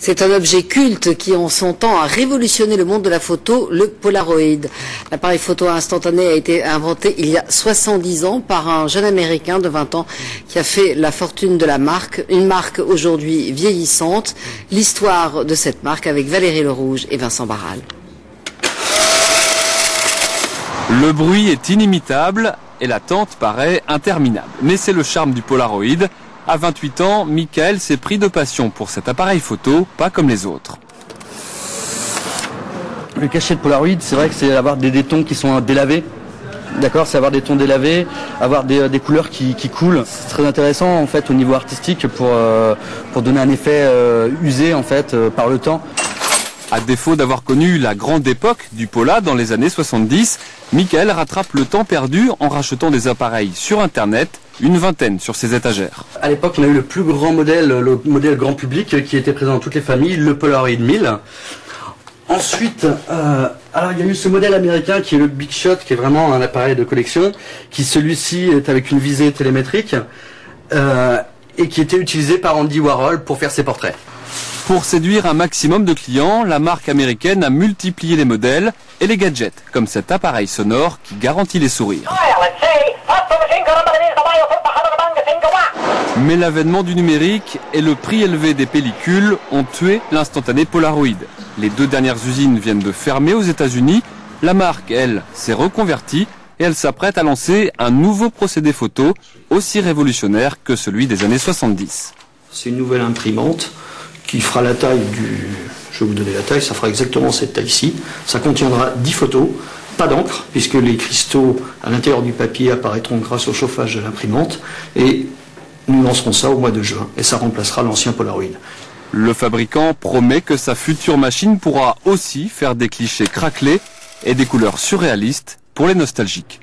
C'est un objet culte qui, en son temps, a révolutionné le monde de la photo, le Polaroid. L'appareil photo instantané a été inventé il y a 70 ans par un jeune Américain de 20 ans qui a fait la fortune de la marque, une marque aujourd'hui vieillissante. L'histoire de cette marque avec Valérie Lerouge et Vincent Barral. Le bruit est inimitable et l'attente paraît interminable. Mais c'est le charme du Polaroid. À 28 ans, Michael s'est pris de passion pour cet appareil photo, pas comme les autres. Le cachet de Polaroid, c'est vrai que c'est avoir des tons qui sont délavés. D'accord, c'est avoir des tons délavés, avoir des couleurs qui coulent. C'est très intéressant en fait au niveau artistique pour donner un effet usé en fait par le temps. À défaut d'avoir connu la grande époque du Pola dans les années 70, Michael rattrape le temps perdu en rachetant des appareils sur Internet, une vingtaine sur ses étagères. À l'époque, on a eu le plus grand modèle, le modèle grand public qui était présent dans toutes les familles, le Polaroid 1000. Ensuite, alors il y a eu ce modèle américain qui est le Big Shot, qui est vraiment un appareil de collection, qui celui-ci est avec une visée télémétrique et qui était utilisé par Andy Warhol pour faire ses portraits. Pour séduire un maximum de clients, la marque américaine a multiplié les modèles et les gadgets, comme cet appareil sonore qui garantit les sourires. Mais l'avènement du numérique et le prix élevé des pellicules ont tué l'instantané Polaroid. Les 2 dernières usines viennent de fermer aux États-Unis. La marque, elle, s'est reconvertie et elle s'apprête à lancer un nouveau procédé photo aussi révolutionnaire que celui des années 70. C'est une nouvelle imprimante qui fera la taille du... Je vais vous donner la taille, ça fera exactement cette taille-ci. Ça contiendra 10 photos, pas d'encre, puisque les cristaux à l'intérieur du papier apparaîtront grâce au chauffage de l'imprimante. Et nous lancerons ça au mois de juin, et ça remplacera l'ancien Polaroid. Le fabricant promet que sa future machine pourra aussi faire des clichés craquelés et des couleurs surréalistes pour les nostalgiques.